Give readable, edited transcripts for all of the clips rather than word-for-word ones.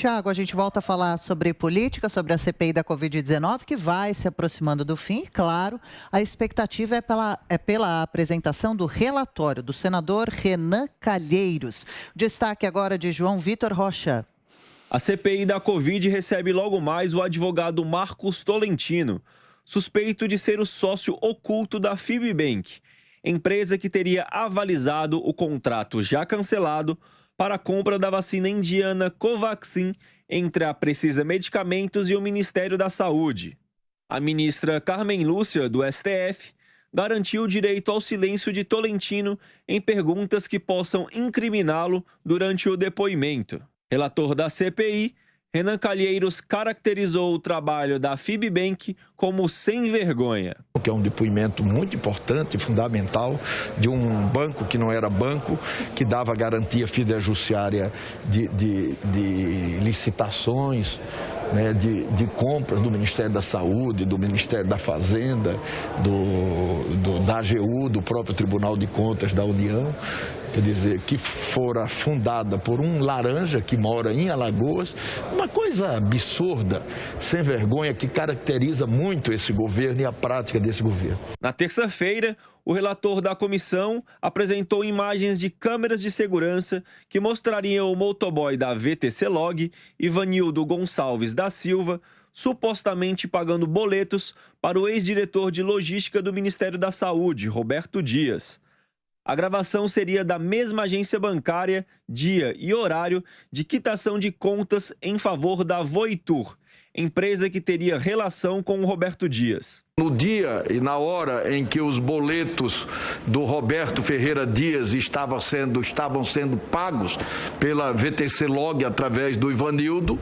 Tiago, a gente volta a falar sobre política, sobre a CPI da Covid-19, que vai se aproximando do fim. Claro, a expectativa é pela apresentação do relatório do senador Renan Calheiros. Destaque agora de João Vitor Rocha. A CPI da Covid recebe logo mais o advogado Marcos Tolentino, suspeito de ser o sócio oculto da Fibibank, empresa que teria avalizado o contrato já cancelado para a compra da vacina indiana Covaxin entre a Precisa Medicamentos e o Ministério da Saúde. A ministra Carmen Lúcia, do STF, garantiu o direito ao silêncio de Tolentino em perguntas que possam incriminá-lo durante o depoimento. Relator da CPI, Renan Calheiros caracterizou o trabalho da Fibibank como sem vergonha. Que é um depoimento muito importante e fundamental de um banco que não era banco, que dava garantia fidejussiária de licitações, né, de compras do Ministério da Saúde, do Ministério da Fazenda, da AGU, do próprio Tribunal de Contas da União. Quer dizer, que fora fundada por um laranja que mora em Alagoas, uma coisa absurda, sem vergonha, que caracteriza muito esse governo e a prática desse governo. Na terça-feira, o relator da comissão apresentou imagens de câmeras de segurança que mostrariam o motoboy da VTC Log, Ivanildo Gonçalves da Silva, supostamente pagando boletos para o ex-diretor de logística do Ministério da Saúde, Roberto Dias. A gravação seria da mesma agência bancária, dia e horário de quitação de contas em favor da Voitur, empresa que teria relação com o Roberto Dias. No dia e na hora em que os boletos do Roberto Ferreira Dias estavam sendo pagos pela VTC Log através do Ivanildo,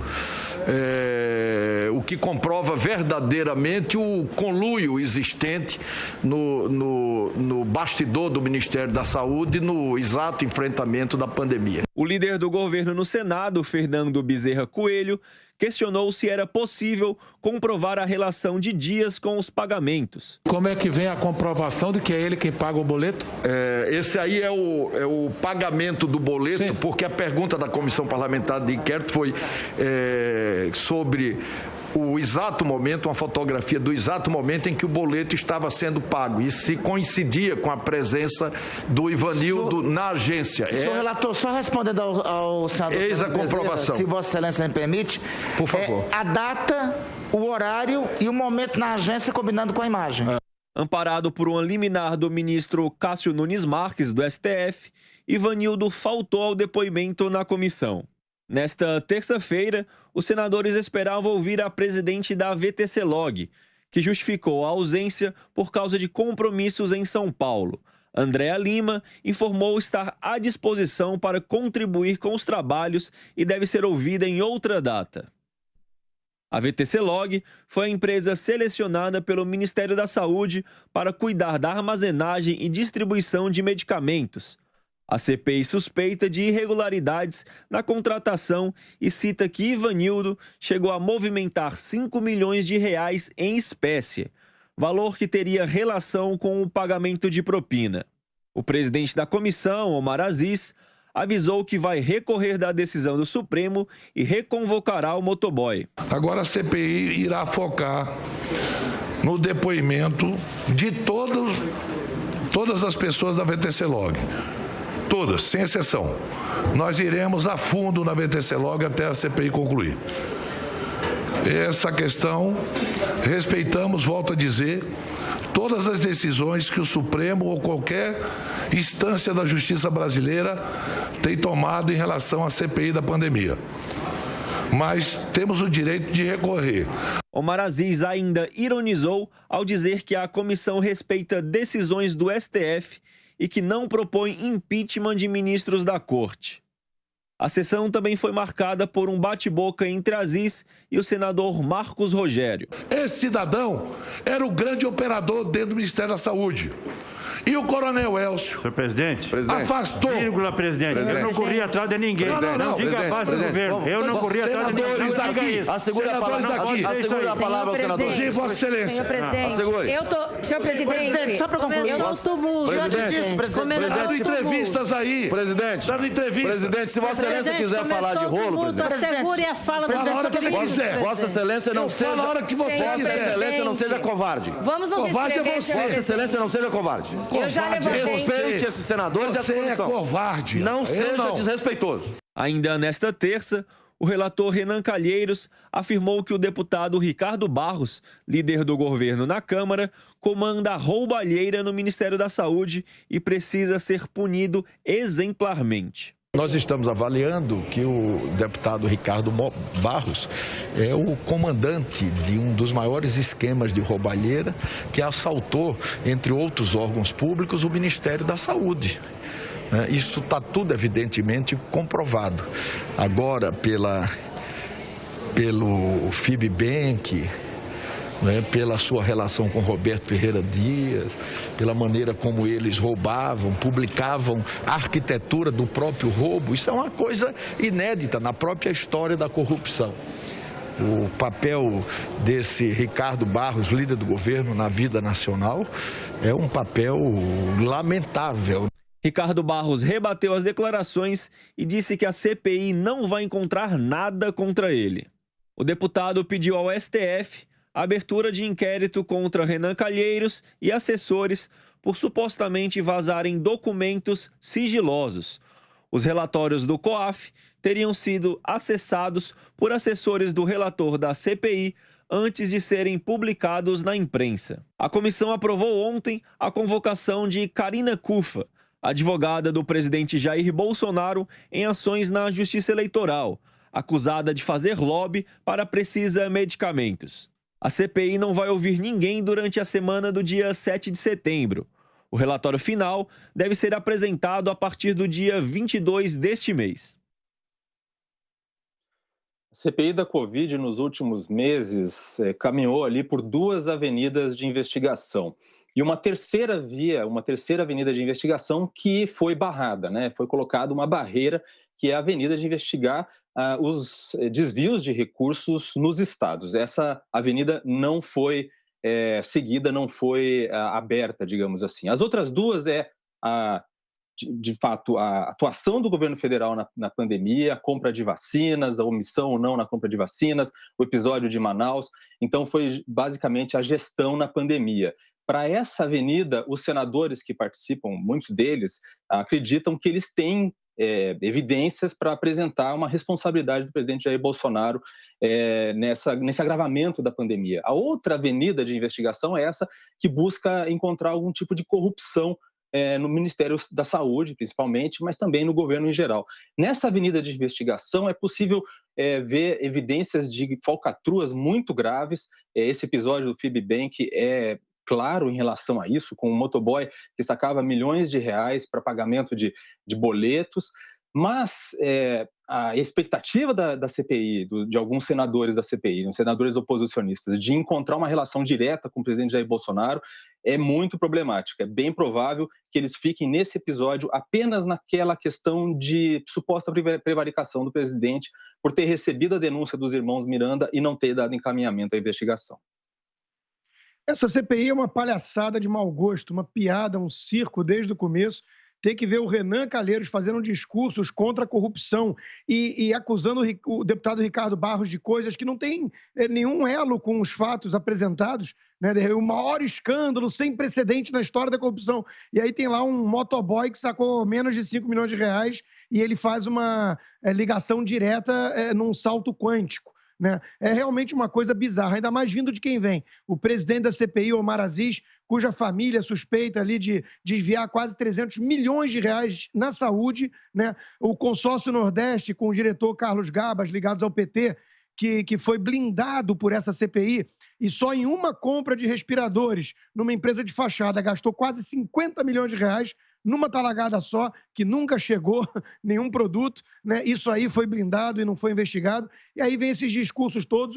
o que comprova verdadeiramente o conluio existente no bastidor do Ministério da Saúde no exato enfrentamento da pandemia. O líder do governo no Senado, Fernando Bezerra Coelho, questionou se era possível comprovar a relação de Dias com os pagamentos. Como é que vem a comprovação de que é ele quem paga o boleto? Esse aí é o pagamento do boleto. Sim. Porque a pergunta da Comissão Parlamentar de Inquérito foi sobre o exato momento, uma fotografia do exato momento em que o boleto estava sendo pago e se coincidia com a presença do Ivanildo na agência. Senhor relator, só respondendo ao senador... Eis a comprovação. Se Vossa Excelência me permite. Por favor. A data, o horário e o momento na agência combinando com a imagem. Amparado por uma liminar do ministro Cássio Nunes Marques, do STF, Ivanildo faltou ao depoimento na comissão. Nesta terça-feira, os senadores esperavam ouvir a presidente da VTC Log, que justificou a ausência por causa de compromissos em São Paulo. Andréa Lima informou estar à disposição para contribuir com os trabalhos e deve ser ouvida em outra data. A VTC Log foi a empresa selecionada pelo Ministério da Saúde para cuidar da armazenagem e distribuição de medicamentos. A CPI suspeita de irregularidades na contratação e cita que Ivanildo chegou a movimentar R$5 milhões em espécie, valor que teria relação com o pagamento de propina. O presidente da comissão, Omar Aziz, avisou que vai recorrer da decisão do Supremo e reconvocará o motoboy. Agora a CPI irá focar no depoimento de todas as pessoas da VTC Log. Todas, sem exceção. Nós iremos a fundo na VTC Log até a CPI concluir. Essa questão, respeitamos, volto a dizer, todas as decisões que o Supremo ou qualquer instância da justiça brasileira tem tomado em relação à CPI da pandemia. Mas temos o direito de recorrer. Omar Aziz ainda ironizou ao dizer que a comissão respeita decisões do STF e que não propõe impeachment de ministros da corte. A sessão também foi marcada por um bate-boca entre Aziz e o senador Marcos Rogério. Esse cidadão era o grande operador dentro do Ministério da Saúde. E o coronel Elcio, senhor presidente, afastou. Vírgula, presidente. Eu não corri atrás de ninguém. Não diga a base do governo. Eu não corri atrás de ninguém. diga isso. Assegure a palavra, assegure a palavra ao senador. Inclusive, Vossa Excelência. Senhor presidente, senhor presidente, só para concluir. eu não tumulto. Dando entrevistas aí. Presidente, Dando entrevista. Presidente, se Vossa Excelência quiser falar de rolo, presidente. Assegure a fala do Fala a hora que você quiser. Vossa Excelência não seja... Fala a hora que você Vossa quiser. Excelência não seja covarde. Vamos nos Covarde é inscrever, você. senhor Vossa presidente. Excelência não seja covarde. Eu já levantei. Respeite esses senadores e essa Você é comissão. covarde. Não Eu seja não. desrespeitoso. Ainda nesta terça, o relator Renan Calheiros afirmou que o deputado Ricardo Barros, líder do governo na Câmara, comanda a roubalheira no Ministério da Saúde e precisa ser punido exemplarmente. Nós estamos avaliando que o deputado Ricardo Barros é o comandante de um dos maiores esquemas de roubalheira que assaltou, entre outros órgãos públicos, o Ministério da Saúde. Isso está tudo evidentemente comprovado. Agora, pelo FIBBank, pela sua relação com Roberto Ferreira Dias, pela maneira como eles roubavam, publicavam a arquitetura do próprio roubo. Isso é uma coisa inédita na própria história da corrupção. O papel desse Ricardo Barros, líder do governo na vida nacional, é um papel lamentável. Ricardo Barros rebateu as declarações e disse que a CPI não vai encontrar nada contra ele. O deputado pediu ao STF a abertura de inquérito contra Renan Calheiros e assessores por supostamente vazarem documentos sigilosos. Os relatórios do COAF teriam sido acessados por assessores do relator da CPI antes de serem publicados na imprensa. A comissão aprovou ontem a convocação de Karina Cufa, advogada do presidente Jair Bolsonaro em ações na Justiça Eleitoral, acusada de fazer lobby para Precisa Medicamentos. A CPI não vai ouvir ninguém durante a semana do dia 7 de setembro. O relatório final deve ser apresentado a partir do dia 22 deste mês. A CPI da Covid, nos últimos meses, caminhou ali por duas avenidas de investigação. E uma terceira avenida de investigação que foi barrada, né? Foi colocada uma barreira, que é a avenida de investigar os desvios de recursos nos estados. Essa avenida não foi seguida, não foi aberta, digamos assim. As outras duas de fato, a atuação do governo federal na pandemia, a compra de vacinas, a omissão ou não na compra de vacinas, o episódio de Manaus. Então, foi basicamente a gestão na pandemia. Para essa avenida, os senadores que participam, muitos deles, acreditam que eles têm evidências para apresentar uma responsabilidade do presidente Jair Bolsonaro nesse agravamento da pandemia. A outra avenida de investigação é essa que busca encontrar algum tipo de corrupção no Ministério da Saúde, principalmente, mas também no governo em geral. Nessa avenida de investigação é possível ver evidências de falcatruas muito graves. Esse episódio do FIBBank é claro em relação a isso, com um motoboy que sacava milhões de reais para pagamento de boletos, mas a expectativa da CPI, de alguns senadores da CPI, senadores oposicionistas, de encontrar uma relação direta com o presidente Jair Bolsonaro é muito problemática. É bem provável que eles fiquem nesse episódio apenas naquela questão de suposta prevaricação do presidente por ter recebido a denúncia dos irmãos Miranda e não ter dado encaminhamento à investigação. Essa CPI é uma palhaçada de mau gosto, uma piada, um circo desde o começo. Tem que ver o Renan Calheiros fazendo discursos contra a corrupção e acusando o deputado Ricardo Barros de coisas que não tem nenhum elo com os fatos apresentados, né? O maior escândalo sem precedente na história da corrupção. E aí tem lá um motoboy que sacou menos de 5 milhões de reais e ele faz uma ligação direta num salto quântico. Né? É realmente uma coisa bizarra, ainda mais vindo de quem vem. O presidente da CPI, Omar Aziz, cuja família suspeita ali de desviar quase 300 milhões de reais na saúde, né? O consórcio Nordeste, com o diretor Carlos Gabas, ligados ao PT, que foi blindado por essa CPI, e só em uma compra de respiradores numa empresa de fachada gastou quase 50 milhões de reais, numa talagada só, que nunca chegou nenhum produto, né? Isso aí foi blindado e não foi investigado. E aí vem esses discursos todos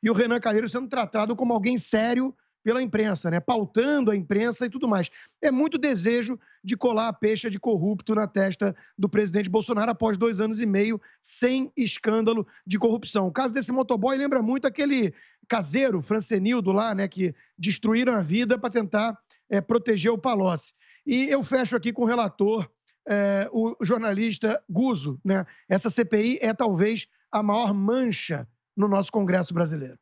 e o Renan Calheiros sendo tratado como alguém sério pela imprensa, né? Pautando a imprensa e tudo mais. É muito desejo de colar a pecha de corrupto na testa do presidente Bolsonaro após 2 anos e meio sem escândalo de corrupção. O caso desse motoboy lembra muito aquele caseiro, Francenildo lá, né? Que destruíram a vida para tentar proteger o Palocci. E eu fecho aqui com o relator, o jornalista Guzzo, né? Essa CPI é talvez a maior mancha no nosso Congresso brasileiro.